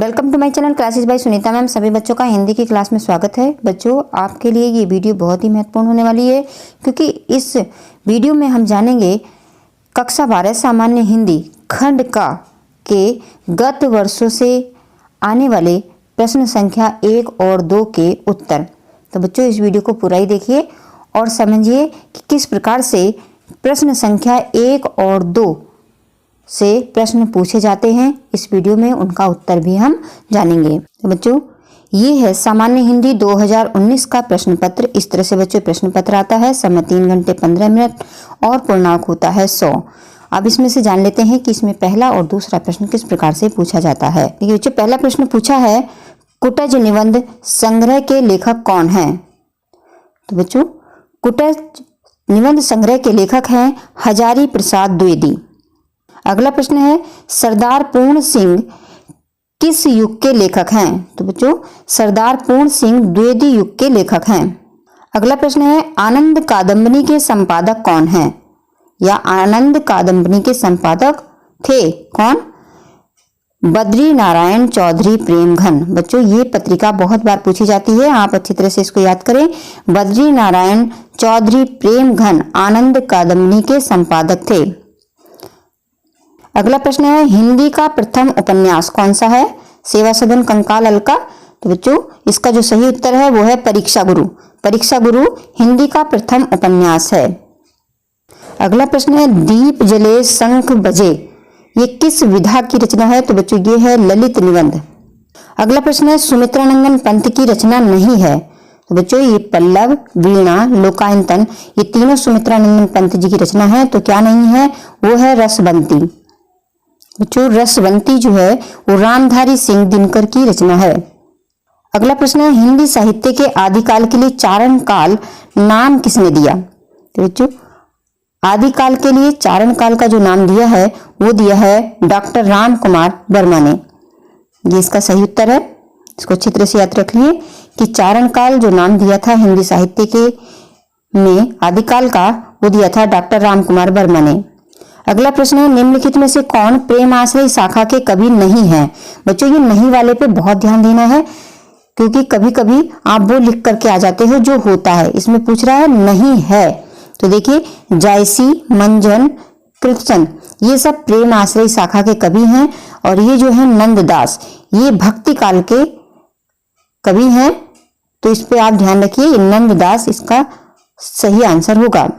Welcome to my channel classes by Sunita ma'am. सभी बच्चों का हिंदी की क्लास में स्वागत है। बच्चों, आपके लिए ये वीडियो बहुत ही महत्वपूर्ण होने वाली है, क्योंकि इस वीडियो में हम जानेंगे कक्षा 12 सामान्य हिंदी खंड का के गत वर्षों से आने वाले प्रश्न संख्या 1 और 2 के उत्तर। तो बच्चों, इस वीडियो को पूरा ही देखिए और समझिए कि किस प्रकार से प्रश्न संख्या 1 और 2 से प्रश्न पूछे जाते हैं। इस वीडियो में उनका उत्तर भी हम जानेंगे। तो बच्चों, ये है सामान्य हिंदी 2019 का प्रश्न पत्र। इस तरह से बच्चों प्रश्न पत्र आता है। समय 3 घंटे 15 मिनट और पूर्णांक होता है 100। अब इसमें से जान लेते हैं कि इसमें पहला और दूसरा प्रश्न किस प्रकार से पूछा जाता है। देखिए बच्चों, पहला प्रश्न पूछा है, कुटज निबंध संग्रह के लेखक कौन हैं? तो बच्चों, कुटज निबंध संग्रह के लेखक हैं हजारी प्रसाद द्विवेदी। अगला प्रश्न है, सरदार पूर्ण सिंह किस युग के लेखक हैं? तो बच्चों, सरदार पूर्ण सिंह द्विवेदी युग के लेखक हैं। अगला प्रश्न है, आनंद कादंबनी के संपादक कौन हैं? या आनंद कादंबनी के संपादक थे कौन? बद्री नारायण चौधरी प्रेमघन। बच्चों, ये पत्रिका बहुत बार पूछी जाती है, आप अच्छी तरह से इसको याद करें। बद्री नारायण चौधरी प्रेमघन आनंद कादंबनी के संपादक थे। अगला प्रश्न है, हिंदी का प्रथम उपन्यास कौन सा है? सेवा सदन कंकाल अलका। तो बच्चों, इसका जो सही उत्तर है वो है परीक्षा गुरु। परीक्षा गुरु हिंदी का प्रथम उपन्यास है। अगला प्रश्न है, दीप जले शंख बजे, ये किस विधा की रचना है? तो बच्चों, ये है ललित निबंध। अगला प्रश्न है, सुमित्रानंदन पंत की रचना नहीं है। तो बच्चों, ये पल्लव, वीणा, लोकायतन, ये तीनों सुमित्रानंदन पंत जी की रचना है। तो क्या नहीं है? वो है रसवंती। बच्चों, रसवंती जो है वो रामधारी सिंह दिनकर की रचना है। अगला प्रश्न है, हिंदी साहित्य के आदिकाल के लिए चारण काल नाम किसने दिया? तो बच्चों, आदिकाल के लिए चारण काल का जो नाम दिया है वो दिया है डॉक्टर राम कुमार वर्मा ने। ये इसका सही उत्तर है। इसको अच्छी तरह से याद रख लिए कि चारण काल जो नाम दिया था हिंदी साहित्य के में आदिकाल का, वो दिया था डॉक्टर राम कुमार वर्मा ने। अगला प्रश्न है, निम्नलिखित में से कौन प्रेम आश्रय शाखा के कवि नहीं है? बच्चों, ये नहीं वाले पे बहुत ध्यान देना है, क्योंकि कभी कभी आप वो लिख करके आ जाते हो जो होता है। इसमें पूछ रहा है नहीं है। तो देखिए, जायसी, मंजन, कृष्ण, ये सब प्रेम आश्रय शाखा के कवि हैं। और ये जो है नंददास, ये भक्ति काल के कवि हैं। तो इस पे आप ध्यान रखिए, नंददास इसका सही आंसर होगा।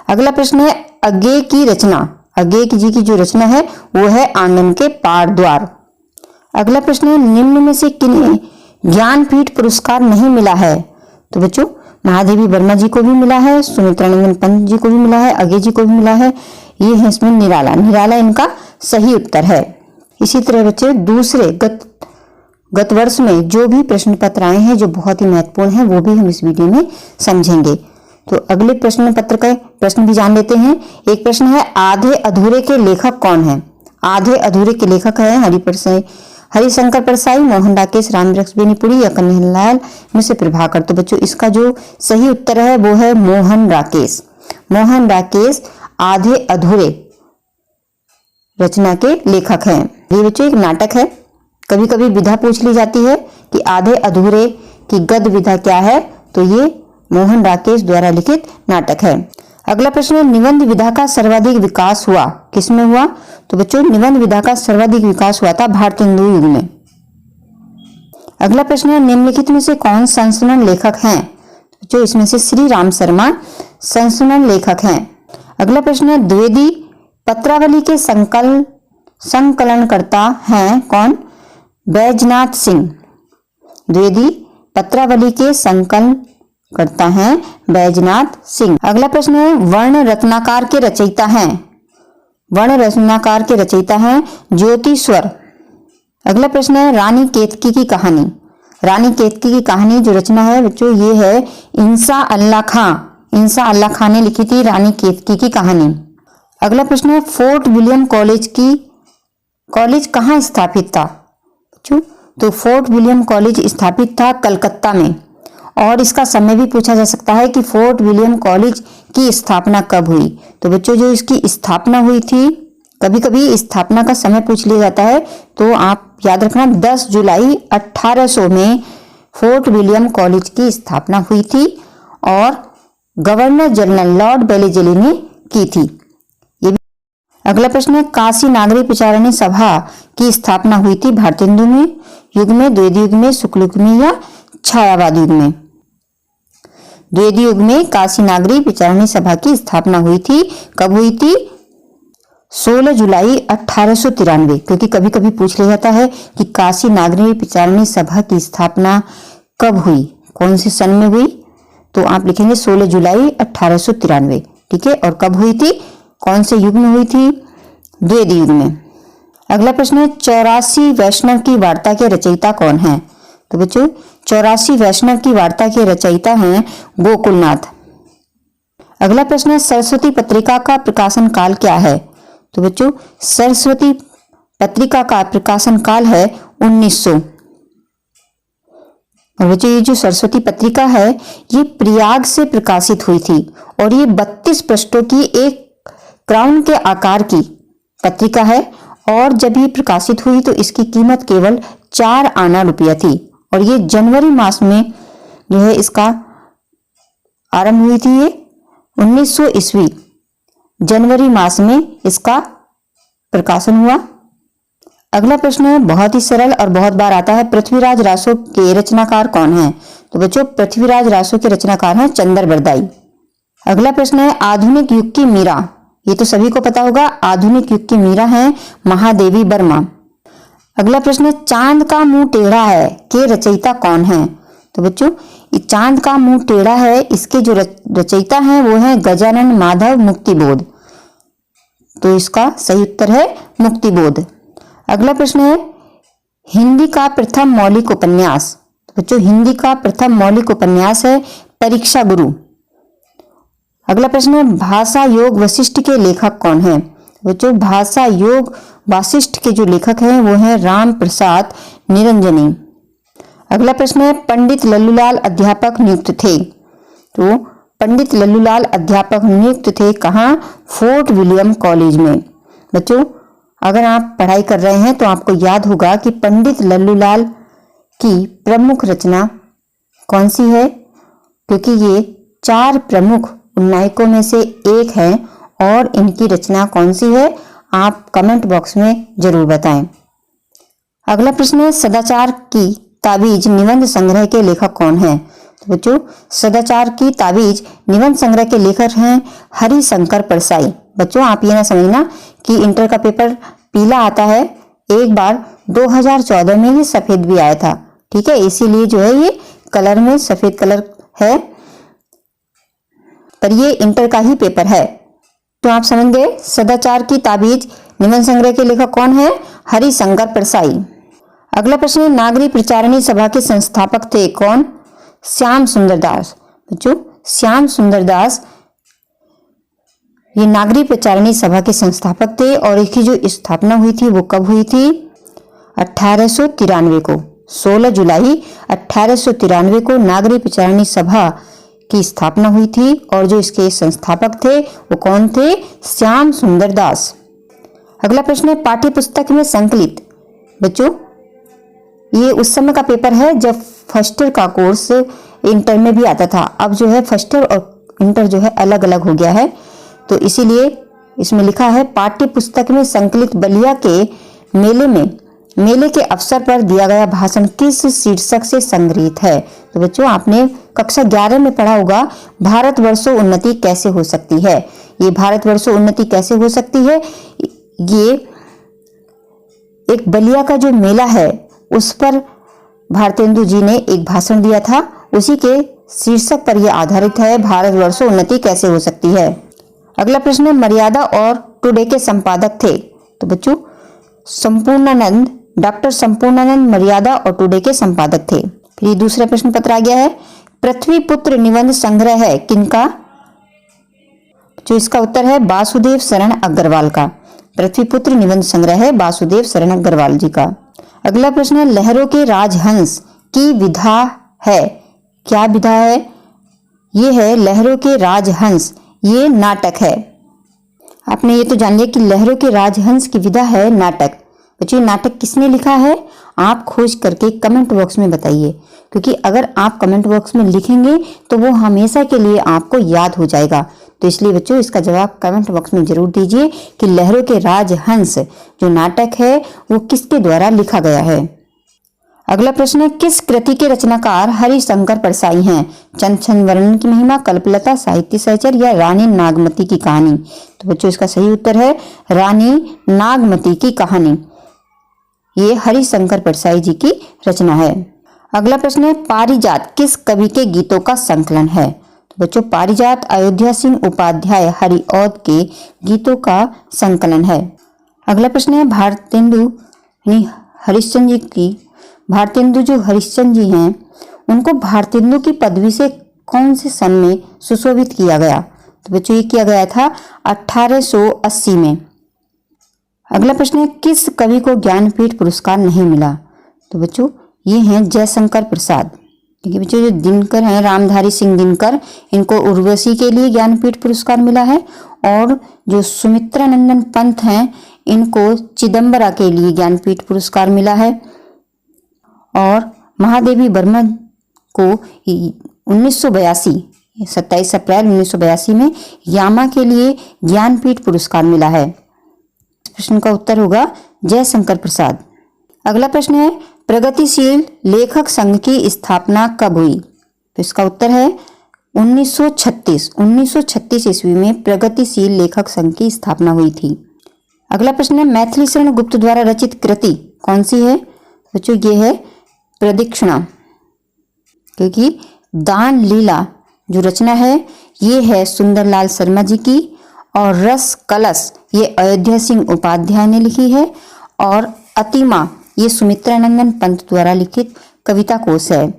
अगला प्रश्न है, अज्ञे की रचना, अज्ञे जी की जो रचना है वो है आंगन के पार द्वार। अगला प्रश्न है, निम्न में से किन्हें ज्ञानपीठ पुरस्कार नहीं मिला है? तो बच्चों, महादेवी वर्मा जी को भी मिला है, सुमित्रानंदन पंत जी को भी मिला है, अज्ञे जी को भी मिला है। ये है इसमें निराला। निराला इनका सही उत्तर है। इसी तरह बच्चे दूसरे गत वर्ष में जो भी प्रश्न पत्र आए हैं जो बहुत ही महत्वपूर्ण है, वो भी हम इस वीडियो में समझेंगे। तो अगले प्रश्न पत्र का प्रश्न भी जान लेते हैं। एक प्रश्न है, आधे अधूरे के लेखक कौन है? आधे अधूरे के लेखक है हरिशंकर परसाई, मोहन राकेश, रामवृक्ष बेनीपुरी या कन्हैयालाल मिश्र प्रभाकर। तो बच्चों, इसका जो सही उत्तर है वो है मोहन राकेश। मोहन राकेश आधे अधूरे रचना के लेखक हैं। ये बच्चों एक नाटक है। कभी कभी विधा पूछ ली जाती है कि आधे अधूरे की गद्य विधा क्या है, तो ये मोहन राकेश द्वारा लिखित नाटक है। अगला प्रश्न है, निबंध विधा का सर्वाधिक विकास हुआ किसमें हुआ? तो बच्चों, निबंध विधा का सर्वाधिक विकास हुआ था भारतेंदु युग में। अगला प्रश्न है, निम्नलिखित में से कौन संस्मरण लेखक हैं? बच्चों, इसमें से श्री राम शर्मा संस्मरण लेखक हैं। अगला प्रश्न है, द्विवेदी पत्रावली के संकलनकर्ता हैं कौन? बैजनाथ सिंह। द्विवेदी पत्रावली के संकलन करता है बैजनाथ सिंह। अगला प्रश्न है, वर्ण रत्नाकर के रचयिता हैं? वर्ण रत्नाकर के रचयिता हैं ज्योतिश्वर। अगला प्रश्न है, रानी केतकी की कहानी। रानी केतकी की कहानी जो रचना है बच्चों, ये है इंसा अल्लाह खां। इंसा अल्लाह खां ने लिखी थी रानी केतकी की कहानी। अगला प्रश्न है, फोर्ट विलियम कॉलेज कहाँ स्थापित था? बच्चों, तो फोर्ट विलियम कॉलेज स्थापित था कलकत्ता में। और इसका समय भी पूछा जा सकता है कि फोर्ट विलियम कॉलेज की स्थापना कब हुई? तो बच्चों, जो इसकी स्थापना हुई थी कभी कभी स्थापना का समय पूछ लिया जाता है, तो आप याद रखना 10 जुलाई 1800 में फोर्ट विलियम कॉलेज की स्थापना हुई थी और गवर्नर जनरल लॉर्ड बेलीजेली ने की थी। ये भी अगला प्रश्न है, काशी नागरी प्रचारिणी सभा की स्थापना हुई थी भारतीय हिंदू में युग में, द्विवेदी युग में, शुक्ल युग में या छायावाद युग में? द्विवेदी युग में काशी नागरी प्रचारिणी सभा की स्थापना हुई थी। कब हुई थी? 16 जुलाई 1893, क्योंकि कभी कभी पूछ लिया जाता है कि काशी नागरी प्रचारिणी सभा की स्थापना कब हुई, कौन से सन में हुई, तो आप लिखेंगे 16 जुलाई 1893। ठीक है, और कब हुई थी, कौन से युग में हुई थी? द्विवेदी युग में। अगला प्रश्न है, 84 वैष्णव की वार्ता के रचयिता कौन है? तो बच्चों 84 वैष्णव की वार्ता के रचयिता हैं गोकुलनाथ। अगला प्रश्न है, सरस्वती पत्रिका का प्रकाशन काल क्या है? तो बच्चों सरस्वती पत्रिका का प्रकाशन काल है 1900। और बच्चों ये जो सरस्वती पत्रिका है ये प्रयाग से प्रकाशित हुई थी और ये 32 पृष्ठों की एक क्राउन के आकार की पत्रिका है और जब ये प्रकाशित हुई तो इसकी कीमत केवल 4 आना रुपया थी और ये जनवरी मास में जो है इसका आरंभ हुई थी। ये 1900 ईस्वी जनवरी मास में इसका प्रकाशन हुआ। अगला प्रश्न है, बहुत ही सरल और बहुत बार आता है, पृथ्वीराज रासो के रचनाकार कौन है? तो बच्चों पृथ्वीराज रासो के रचनाकार हैं चंद्र बरदाई। अगला प्रश्न है, आधुनिक युग की मीरा, ये तो सभी को पता होगा, आधुनिक युग की मीरा है महादेवी वर्मा। अगला प्रश्न है, चांद का मुंह टेढ़ा है के रचयिता कौन है? तो बच्चों ये चांद का मुंह टेढ़ा है इसके जो रचयिता हैं वो है गजानन माधव मुक्तिबोध। तो इसका सही उत्तर है मुक्तिबोध। अगला प्रश्न है, हिंदी का प्रथम मौलिक उपन्यास। तो बच्चों हिंदी का प्रथम मौलिक उपन्यास है परीक्षा गुरु। अगला प्रश्न है, भाषा योग वशिष्ठ के लेखक कौन है? बच्चों भाषा योग वासिष्ठ के जो लेखक हैं वो हैं राम प्रसाद निरंजनी। अगला प्रश्न है, पंडित लल्लूलाल अध्यापक नियुक्त थे। तो पंडित लल्लूलाल अध्यापक नियुक्त थे कहाँ? फोर्ट विलियम कॉलेज में। बच्चों अगर आप पढ़ाई कर रहे हैं तो आपको याद होगा कि पंडित लल्लूलाल की प्रमुख रचना कौन सी है, क्योंकि ये 4 प्रमुख उन्नायकों में से एक है और इनकी रचना कौन सी है आप कमेंट बॉक्स में जरूर बताएं। अगला प्रश्न है, सदाचार की ताबीज निबंध संग्रह के लेखक कौन है? तो बच्चों सदाचार की ताबीज निबंध संग्रह के लेखक हैं हरिशंकर परसाई। बच्चों आप ये ना समझना कि इंटर का पेपर पीला आता है, एक बार 2014 में ये सफेद भी आया था। ठीक है, इसीलिए जो है ये कलर में सफेद कलर है, पर ये इंटर का ही पेपर है। तो आप समझ गए सदाचार की ताबीज निबंध संग्रह के लेखक कौन है? हरिशंकर परसाई। अगला प्रश्न है, नागरी प्रचारिणी सभा के संस्थापक थे कौन? श्याम सुंदर दास। बच्चों श्याम सुंदर दास ये नागरी प्रचारिणी सभा के संस्थापक थे और इसकी जो स्थापना हुई थी वो कब हुई थी? 1893 को। 16 जुलाई 1893 को नागरी प्रचारिणी सभा की स्थापना हुई थी और जो इसके संस्थापक थे वो कौन थे? श्याम सुंदर दास। अगला प्रश्न है, पाठ्य पुस्तक में संकलित। बच्चों ये उस समय का पेपर है जब फर्स्ट ईयर का कोर्स इंटर में भी आता था, अब जो है फर्स्ट ईयर और इंटर जो है अलग अलग हो गया है, तो इसीलिए इसमें लिखा है पाठ्य पुस्तक में संकलित बलिया के मेले के अवसर पर दिया गया भाषण किस शीर्षक से संग्रहित है? तो बच्चों आपने कक्षा 11 में पढ़ा होगा भारतवर्षों उन्नति कैसे हो सकती है। ये भारतवर्षों उन्नति कैसे हो सकती है, ये एक बलिया का जो मेला है उस पर भारतेंदु जी ने एक भाषण दिया था, उसी के शीर्षक पर यह आधारित है भारतवर्षों उन्नति कैसे हो सकती है। अगला प्रश्न है, मर्यादा और टुडे के संपादक थे। तो बच्चों संपूर्णानंद, डॉक्टर संपूर्णानंद मर्यादा और टुडे के संपादक थे। फिर ये दूसरा प्रश्न पत्र आ गया है, पृथ्वी पुत्र निबंध संग्रह है किनका? जो इसका उत्तर है वासुदेव शरण अग्रवाल का। पृथ्वी पुत्र निबंध संग्रह है वासुदेव शरण अग्रवाल जी का। अगला प्रश्न है, लहरों के राजहंस की विधा है, क्या विधा है? ये है लहरों के राजहंस, ये नाटक है। आपने ये तो जान लिया कि लहरों के राजहंस की विधा है नाटक। बच्चों ये नाटक किसने लिखा है, आप खोज करके कमेंट बॉक्स में बताइए, क्योंकि अगर आप कमेंट बॉक्स में लिखेंगे तो वो हमेशा के लिए आपको याद हो जाएगा। तो इसलिए बच्चों इसका जवाब कमेंट बॉक्स में जरूर दीजिए कि लहरों के राजहंस जो नाटक है वो किसके द्वारा लिखा गया है। अगला प्रश्न है, किस कृति के रचनाकार हरिशंकर परसाई हैं? चंद छंद वर्णन की महिमा, कल्पलता, साहित्य सहचर या रानी नागमती की कहानी? तो बच्चों इसका सही उत्तर है रानी नागमती की कहानी। ये हरिशंकर परसाई जी की रचना है। अगला प्रश्न है, पारिजात किस कवि के गीतों का संकलन है? तो बच्चों पारिजात अयोध्या सिंह उपाध्याय हरिऔध के गीतों का संकलन है। अगला प्रश्न है, भारतेंदु हरिश्चंद्र जी की भारतेंदु जो हरिश्चंद्र जी हैं उनको भारतेंदु की पदवी से कौन से सन में सुशोभित किया गया? तो बच्चों ये किया गया था 1880 में। अगला प्रश्न है, किस कवि को ज्ञानपीठ पुरस्कार नहीं मिला? तो बच्चों ये हैं जयशंकर प्रसाद। ठीक है बच्चों, जो दिनकर हैं रामधारी सिंह दिनकर, इनको उर्वशी के लिए ज्ञानपीठ पुरस्कार मिला है, और जो सुमित्रानंदन पंत हैं इनको चिदम्बरा के लिए ज्ञानपीठ पुरस्कार मिला है, और महादेवी वर्मा को 1982 27 अप्रैल 1982 में यामा के लिए ज्ञानपीठ पुरस्कार मिला है। इस प्रश्न का उत्तर होगा जयशंकर प्रसाद। अगला प्रश्न है, प्रगतिशील लेखक संघ की स्थापना कब हुई? तो इसका उत्तर है 1936 ईस्वी में प्रगतिशील लेखक संघ की स्थापना हुई थी। अगला प्रश्न है, मैथिली शरण गुप्त द्वारा रचित कृति कौन सी है? बच्चों ये है प्रदक्षिणा, क्योंकि दान लीला जो रचना है ये है सुंदरलाल शर्मा जी की, और रस कलश ये अयोध्या सिंह उपाध्याय ने लिखी है, और अतिमा ये सुमित्रानंदन पंत द्वारा लिखित कविता कोश है।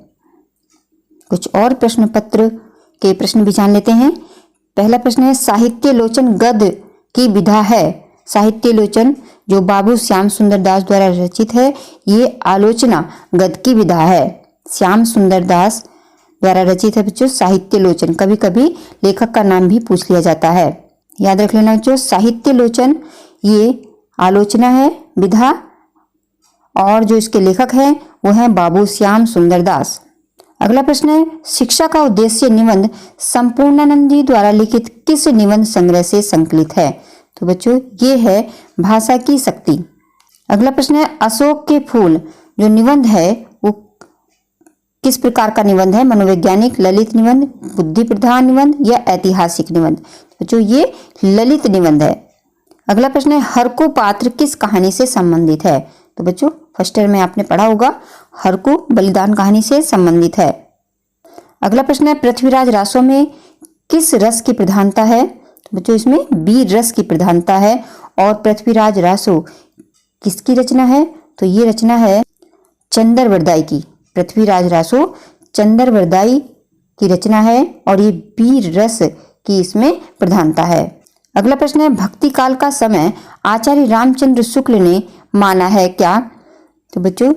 कुछ और प्रश्न पत्र के प्रश्न भी जान लेते हैं। पहला प्रश्न है, साहित्य लोचन गद की विधा है? साहित्य लोचन जो बाबू श्याम सुंदर दास द्वारा रचित है, ये आलोचना गद की विधा है। श्याम सुंदर दास द्वारा रचित है बच्चों साहित्य लोचन। कभी कभी लेखक का नाम भी पूछ लिया जाता है, याद रख लेना बच्चों। साहित्य लोचन ये आलोचना है विधा, और जो इसके लेखक हैं वो हैं बाबू श्याम सुंदर दास। अगला प्रश्न है, शिक्षा का उद्देश्य निबंध संपूर्णानंद जी द्वारा लिखित किस निबंध संग्रह से संकलित है? तो बच्चों ये है भाषा की शक्ति। अगला प्रश्न है, अशोक के फूल जो निबंध है वो किस प्रकार का निबंध है? मनोवैज्ञानिक, ललित निबंध, बुद्धि प्रधान निबंध या ऐतिहासिक निबंध? बच्चों ये ललित निबंध है। अगला प्रश्न है, हरकू पात्र किस कहानी से संबंधित है? तो बच्चों फर्स्ट ईयर में आपने पढ़ा होगा, हरकू बलिदान कहानी से संबंधित है। अगला प्रश्न है, पृथ्वीराज रासो में किस रस की प्रधानता है? तो बच्चों इसमें वीर रस की प्रधानता है। और पृथ्वीराज रासो किसकी रचना है? तो ये रचना है चंदरवरदाई की। पृथ्वीराज रासो चंदरवरदाई की रचना है, और ये वीर रस की इसमें प्रधानता है। अगला प्रश्न है, भक्ति काल का समय आचार्य रामचंद्र शुक्ल ने माना है क्या? तो बच्चों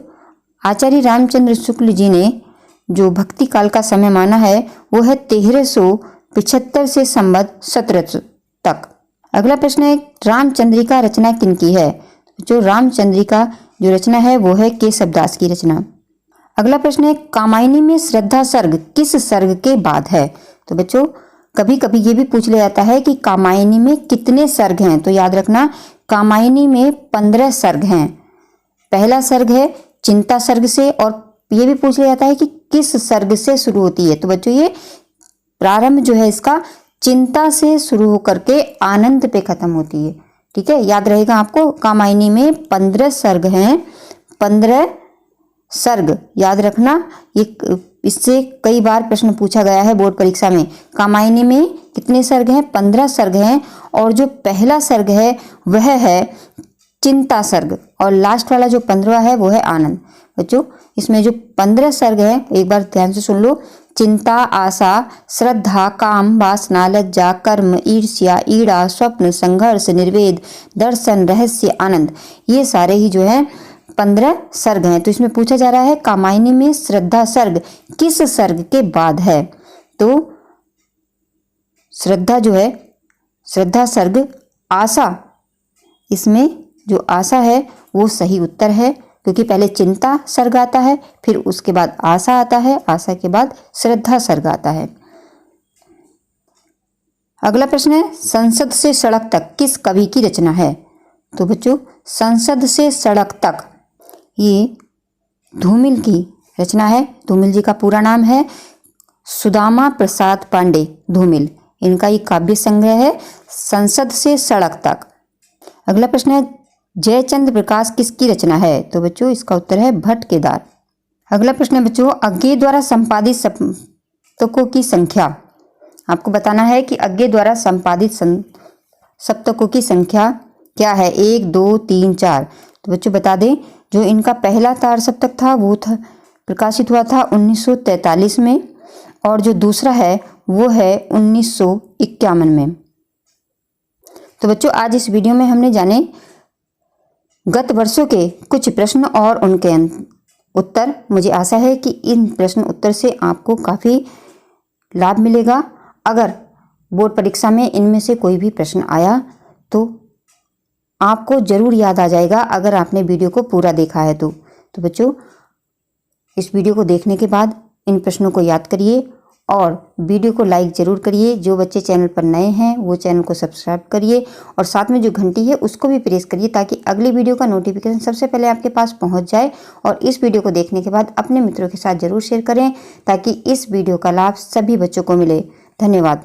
आचार्य रामचंद्र शुक्ल जी ने जो भक्ति काल का समय माना है वो है 1375 से संवत 17 तक। अगला प्रश्न है, रामचंद्रिका रचना किनकी है? जो रामचंद्रिका जो रचना है वो है केशवदास की रचना। अगला प्रश्न है, कामायनी में श्रद्धा सर्ग किस सर्ग के बाद है? तो बच्चों कभी कभी ये भी पूछ लिया जाता है कि कामायनी में कितने सर्ग हैं? तो याद रखना कामायनी में 15 सर्ग हैं। पहला सर्ग है चिंता सर्ग से, और ये भी पूछ लिया जाता है कि किस सर्ग से शुरू होती है? तो बच्चों ये प्रारंभ जो है इसका चिंता से शुरू होकर के आनंद पे खत्म होती है। ठीक है, याद रहेगा आपको, कामायनी में 15 सर्ग हैं। 15 सर्ग याद रखना, ये इससे कई बार प्रश्न पूछा गया है बोर्ड परीक्षा में। कामायनी में कितने सर्ग हैं? 15 सर्ग हैं, और जो पहला सर्ग है वह है चिंता सर्ग, और लास्ट वाला जो 15वां है वो है आनंद। बच्चों इसमें जो 15 सर्ग है एक बार ध्यान से सुन लो। चिंता, आशा, श्रद्धा, काम, वासना, लज्जा, कर्म, ईर्ष्या, ईड़ा, स्वप्न, संघर्ष, निर्वेद, दर्शन, रहस्य, आनंद, ये सारे ही जो है 15 सर्ग हैं। तो इसमें पूछा जा रहा है कामायनी में श्रद्धा सर्ग किस सर्ग के बाद है? तो श्रद्धा जो है, श्रद्धा सर्ग आशा, इसमें जो आशा है वो सही उत्तर है, क्योंकि पहले चिंता सर्ग आता है, फिर उसके बाद आशा आता है, आशा के बाद श्रद्धा सर्ग आता है। अगला प्रश्न है, संसद से सड़क तक किस कवि की रचना है? तो बच्चों, संसद से सड़क तक ये धूमिल की रचना है। धूमिल जी का पूरा नाम है सुदामा प्रसाद पांडे धूमिल। इनका ये काव्य संग्रह है संसद से सड़क तक। अगला प्रश्न है, जयचंद्र प्रकाश किसकी रचना है? तो बच्चों, इसका उत्तर है भट्ट केदार। अगला प्रश्न है बच्चों, अज्ञे द्वारा संपादित सप्तकों की संख्या। आपको बताना है कि अज्ञे द्वारा संपादित सप्तकों की संख्या क्या है? 1, 2, 3, 4। तो बच्चों बता दें, जो इनका पहला तार सप्तक था वो प्रकाशित हुआ था 1943 में, और जो दूसरा है वो है 1951 में। तो बच्चों, आज इस वीडियो में हमने जाने गत वर्षों के कुछ प्रश्न और उनके उत्तर। मुझे आशा है कि इन प्रश्न उत्तर से आपको काफ़ी लाभ मिलेगा। अगर बोर्ड परीक्षा में इनमें से कोई भी प्रश्न आया तो आपको ज़रूर याद आ जाएगा, अगर आपने वीडियो को पूरा देखा है तो बच्चों, इस वीडियो को देखने के बाद इन प्रश्नों को याद करिए और वीडियो को लाइक ज़रूर करिए। जो बच्चे चैनल पर नए हैं वो चैनल को सब्सक्राइब करिए और साथ में जो घंटी है उसको भी प्रेस करिए, ताकि अगली वीडियो का नोटिफिकेशन सबसे पहले आपके पास पहुंच जाए। और इस वीडियो को देखने के बाद अपने मित्रों के साथ ज़रूर शेयर करें, ताकि इस वीडियो का लाभ सभी बच्चों को मिले। धन्यवाद।